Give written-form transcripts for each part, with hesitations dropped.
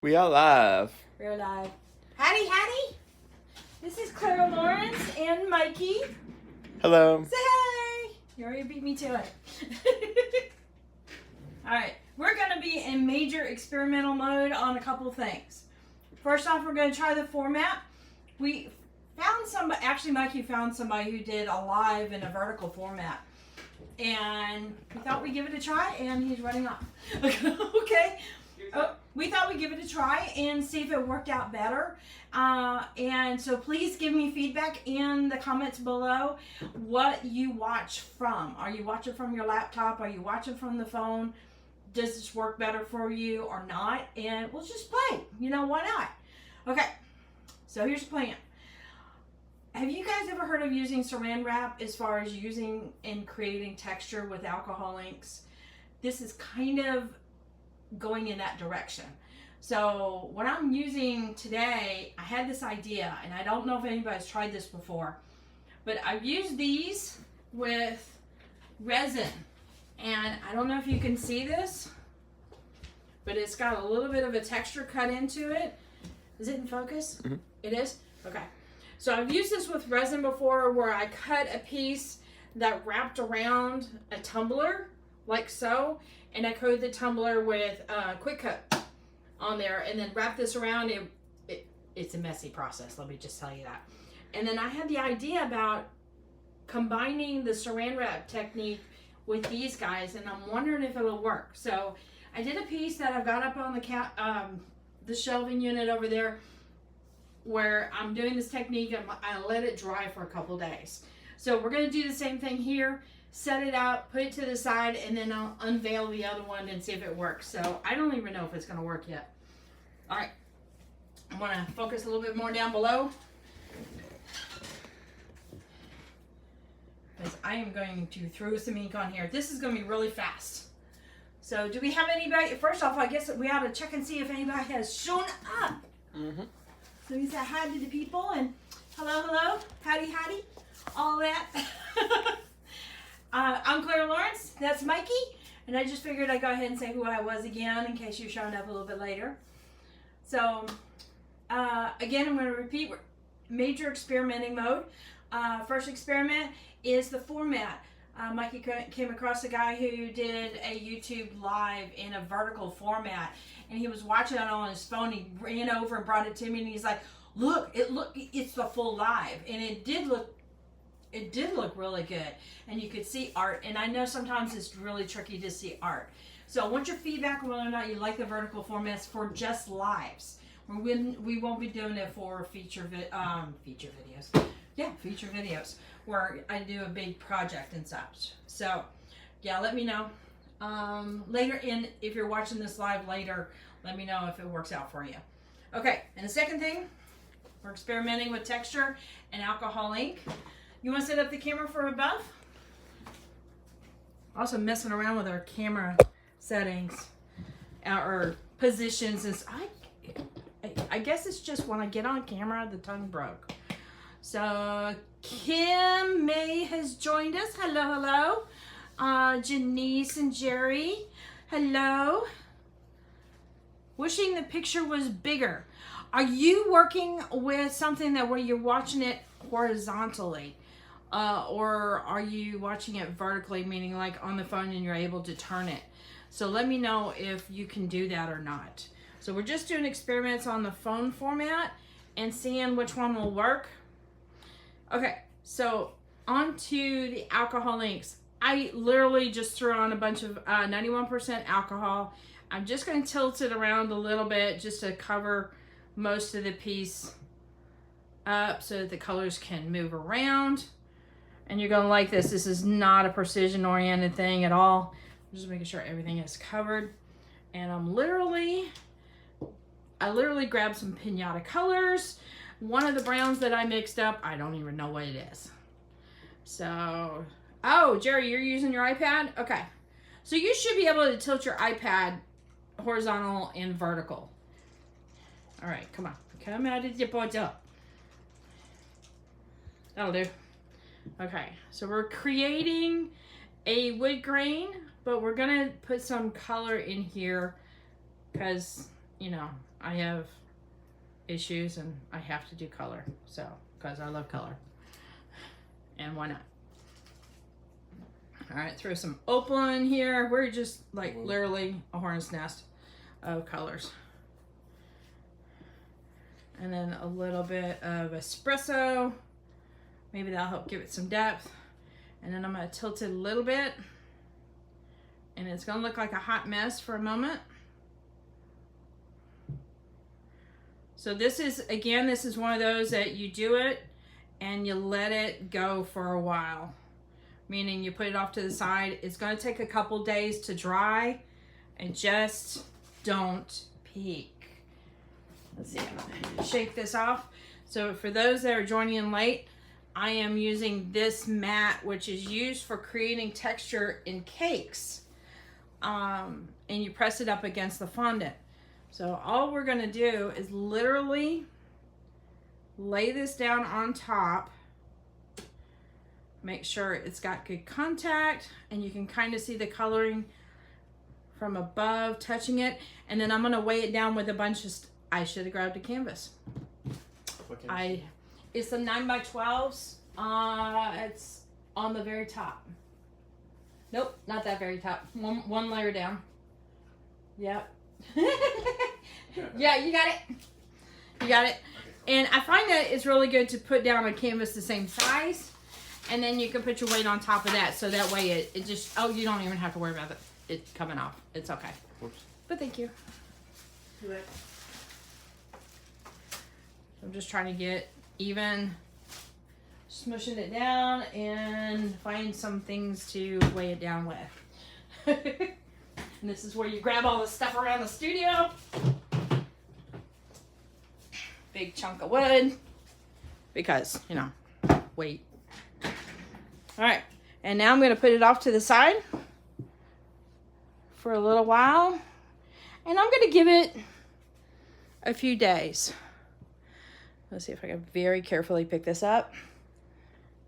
We are live. We're live. Howdy, howdy. This is Clara Lawrence and Mikey. Hello. Say hey. You already beat me to it. Alright, we're going to be in major experimental mode on a couple of things. First off, we're going to try the format. We found somebody, actually Mikey found somebody who did a live in a vertical format. And we thought we'd give it a try, and he's running off. Okay. We thought we'd give it a try and see if it worked out better. And so please give me feedback in the comments below what you watch from. Are you watching from your laptop? Are you watching from the phone? Does this work better for you or not? And we'll just play. You know, why not? Okay, so here's the plan. Have you guys ever heard of using saran wrap as far as using and creating texture with alcohol inks? This is kind of going in that direction. So what I'm using today, I had this idea, and I don't know if anybody's tried this before, but I've used these with resin, and I don't know if you can see this, but it's got a little bit of a texture cut into it. Is it in focus? Mm-hmm. It is? Okay. So I've used this with resin before, where I cut a piece that wrapped around a tumbler like so, and I coated the tumbler with quick cut on there, and then wrap this around. It's a messy process, let me just tell you that. And then I had the idea about combining the saran wrap technique with these guys, and I'm wondering if it'll work. So I did a piece that I've got up on the shelving unit over there, where I'm doing this technique, and I let it dry for a couple days. So we're going to do the same thing here. Set it out, put it to the side, and then I'll unveil the other one and see if it works. So I don't even know if it's going to work yet. All right, I want to focus a little bit more down below, because I am going to throw some ink on here. This is going to be really fast. So do we have anybody? First off, I guess we ought to check and see if anybody has shown up. Mm-hmm. So we say hi to the people and hello, hello, howdy, howdy, all that. I'm Clara Lawrence, that's Mikey, and I just figured I'd go ahead and say who I was again in case you're showing up a little bit later. So, again, I'm going to repeat major experimenting mode. First experiment is the format. Mikey came across a guy who did a YouTube live in a vertical format, and he was watching it on his phone. He ran over and brought it to me, and he's like, look, it's the full live. And it did look really good, and you could see art, and I know sometimes it's really tricky to see art. So I want your feedback on whether or not you like the vertical formats for just lives. We won't be doing it for feature videos. Yeah, feature videos where I do a big project and such. So yeah, let me know later, and if you're watching this live later, let me know if it works out for you. Okay, and the second thing, we're experimenting with texture and alcohol ink. You want to set up the camera for above? Also messing around with our camera settings, or positions. And I guess it's just when I get on camera, the tongue broke. So Kim May has joined us. Hello, hello. Janice and Jerry, hello. Wishing the picture was bigger. Are you working with something that where you're watching it horizontally? Or are you watching it vertically, meaning like on the phone and you're able to turn it? So let me know if you can do that or not. So we're just doing experiments on the phone format and seeing which one will work. Okay, so on to the alcohol inks. I literally just threw on a bunch of 91% alcohol. I'm just going to tilt it around a little bit just to cover most of the piece up so that the colors can move around. And you're going to like this. This is not a precision oriented thing at all. I'm just making sure everything is covered. And I literally grabbed some pinata colors. One of the browns that I mixed up, I don't even know what it is. So, oh, Jerry, you're using your iPad? Okay. So you should be able to tilt your iPad horizontal and vertical. All right, come on. Come out of your bottle. That'll do. Okay, so we're creating a wood grain, but we're gonna put some color in here because, you know, I have issues and I have to do color. So, because I love color. And why not? All right, throw some opal in here. We're just like literally a hornet's nest of colors. And then a little bit of espresso. Maybe that'll help give it some depth. And then I'm going to tilt it a little bit. And it's going to look like a hot mess for a moment. So this is, again, this is one of those that you do it and you let it go for a while. Meaning you put it off to the side. It's going to take a couple days to dry. And just don't peek. Let's see, I'm gonna shake this off. So for those that are joining in late, I am using this mat, which is used for creating texture in cakes. And you press it up against the fondant. So all we're gonna do is literally lay this down on top. Make sure it's got good contact and you can kind of see the coloring from above touching it. And then I'm gonna weigh it down with a bunch of, I should have grabbed a canvas. What canvas? It's the 9x12s. It's on the very top. Nope, not that very top. One layer down. Yep. Yeah, you got it. You got it. And I find that it's really good to put down a canvas the same size. And then you can put your weight on top of that. So that way it just, oh, you don't even have to worry about it coming off. It's okay. Whoops. But thank you. Do it. I'm just trying to get even, smushing it down and find some things to weigh it down with. And this is where you grab all the stuff around the studio. Big chunk of wood. Because, you know, weight. Alright, and now I'm going to put it off to the side for a little while. And I'm going to give it a few days. Let's see if I can very carefully pick this up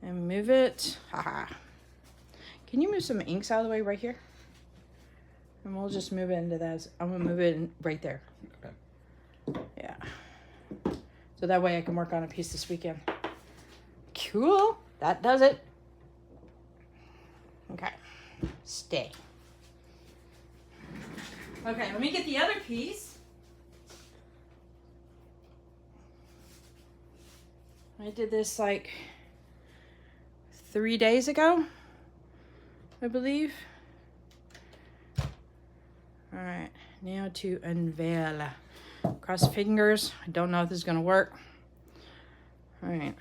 and move it. Haha. Can you move some inks out of the way right here? And we'll just move it into that. I'm going to move it in right there. Okay. Yeah. So that way I can work on a piece this weekend. Cool. That does it. Okay. Stay. Okay, let me get the other piece. I did this like 3 days ago, I believe. All right, now to unveil. Cross fingers. I don't know if this is gonna work. All right.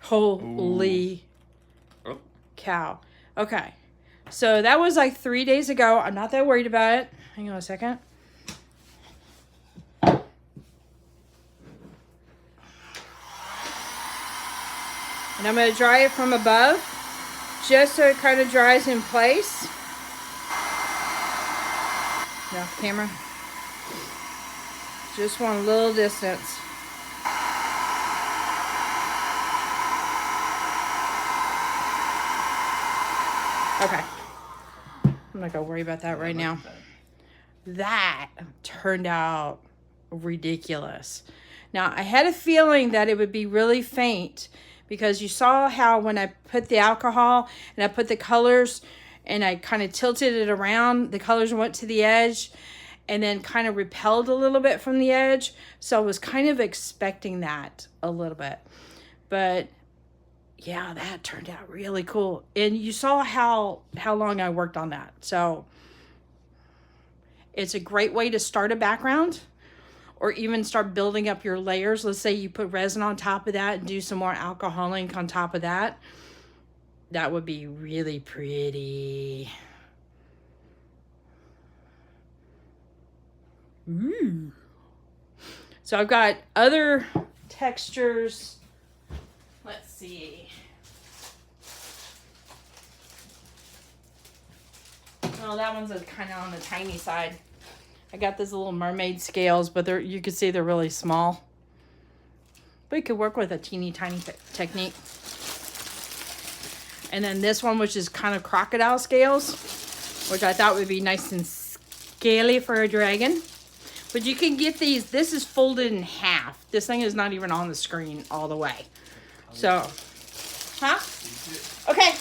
Holy cow. Okay, so that was like 3 days ago. I'm not that worried about it. Hang on a second. And I'm going to dry it from above, just so it kind of dries in place. Now, camera. Just want a little distance. Okay. I'm not going to worry about that right now. That turned out ridiculous. Now, I had a feeling that it would be really faint, because you saw how when I put the alcohol and I put the colors and I kind of tilted it around, the colors went to the edge and then kind of repelled a little bit from the edge. So I was kind of expecting that a little bit. But yeah, that turned out really cool. And you saw how long I worked on that. So it's a great way to start a background, or even start building up your layers. Let's say you put resin on top of that and do some more alcohol ink on top of that. That would be really pretty. Ooh. So I've got other textures. Let's see. Oh, that one's kind of on the tiny side. I got these little mermaid scales, but you can see they're really small. But you could work with a teeny tiny technique. And then this one, which is kind of crocodile scales. which I thought would be nice and scaly for a dragon. But you can get these. This is folded in half. This thing is not even on the screen all the way. So, huh? Okay.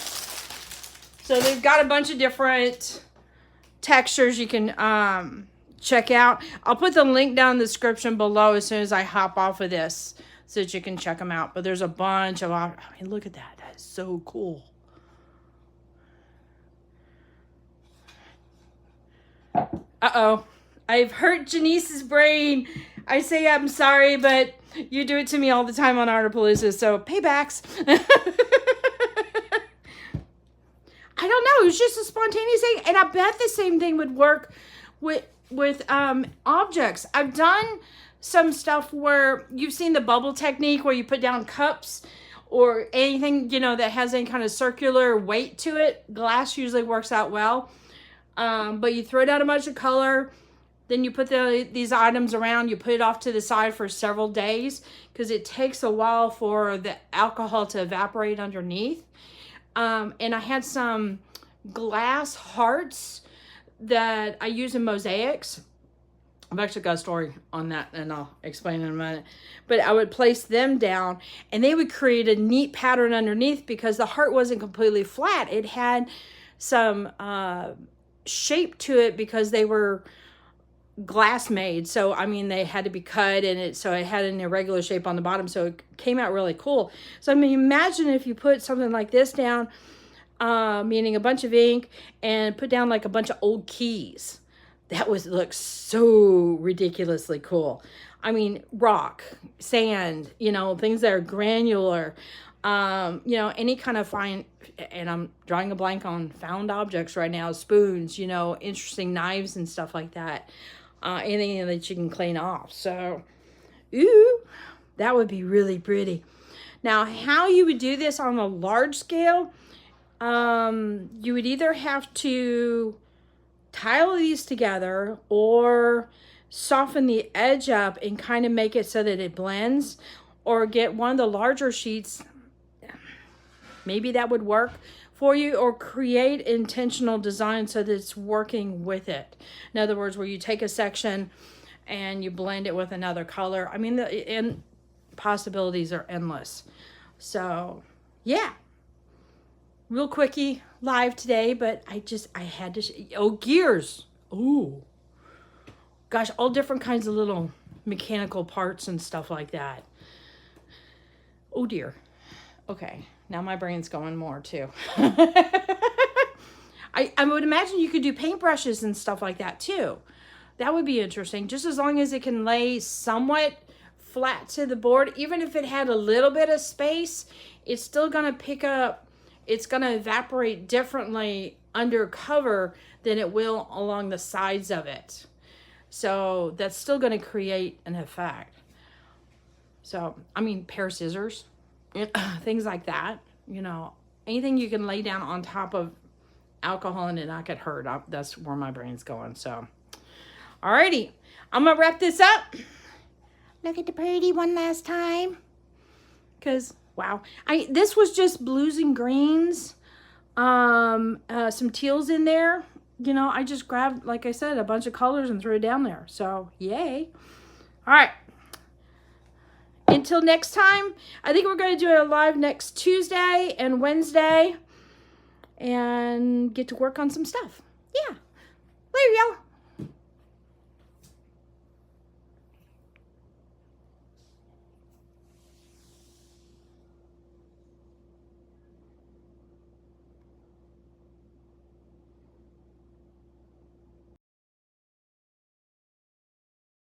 So they've got a bunch of different textures you can check out. I'll put the link down in the description below as soon as I hop off of this so that you can check them out. But there's a bunch of, I mean, look at that. That is so cool. Uh-oh. I've hurt Janice's brain. I say I'm sorry, but you do it to me all the time on Artapalooza, so paybacks. I don't know. It was just a spontaneous thing, and I bet the same thing would work with objects. I've done some stuff where you've seen the bubble technique where you put down cups or anything, you know, that has any kind of circular weight to it. Glass usually works out well. But you throw down a bunch of color, then you put these items around, you put it off to the side for several days because it takes a while for the alcohol to evaporate underneath. And I had some glass hearts that I use in mosaics. I've actually got a story on that and I'll explain in a minute. But I would place them down and they would create a neat pattern underneath because the heart wasn't completely flat. It had some shape to it because they were glass made. So, I mean, they had to be cut and so it had an irregular shape on the bottom. So it came out really cool. So, I mean, imagine if you put something like this down, meaning a bunch of ink and put down like a bunch of old keys. That would look so ridiculously cool. I mean, rock, sand, you know, things that are granular, you know, any kind of fine, and I'm drawing a blank on found objects right now, spoons, you know, interesting knives and stuff like that. Anything that you can clean off. So, ooh, that would be really pretty. Now, how you would do this on a large scale, you would either have to tile these together or soften the edge up and kind of make it so that it blends, or get one of the larger sheets. Maybe that would work for you, or create intentional design so that it's working with it. In other words, where you take a section and you blend it with another color. I mean, the possibilities are endless. So, yeah. Real quickie live today, but I had to, gears. Ooh. Gosh, all different kinds of little mechanical parts and stuff like that. Oh dear. Okay, now my brain's going more too. I would imagine you could do paintbrushes and stuff like that too. That would be interesting, just as long as it can lay somewhat flat to the board. Even if it had a little bit of space, it's still gonna pick up, it's gonna evaporate differently under cover than it will along the sides of it. So that's still gonna create an effect. So, I mean, pair of scissors, things like that, you know, anything you can lay down on top of alcohol and it not get hurt. That's where my brain's going. So, alrighty, I'm gonna wrap this up. Look at the pretty one last time, because wow, this was just blues and greens, some teals in there. You know, I just grabbed, like I said, a bunch of colors and threw it down there. So, yay. All right. Until next time, I think we're going to do it live next Tuesday and Wednesday and get to work on some stuff. Yeah. Later, y'all.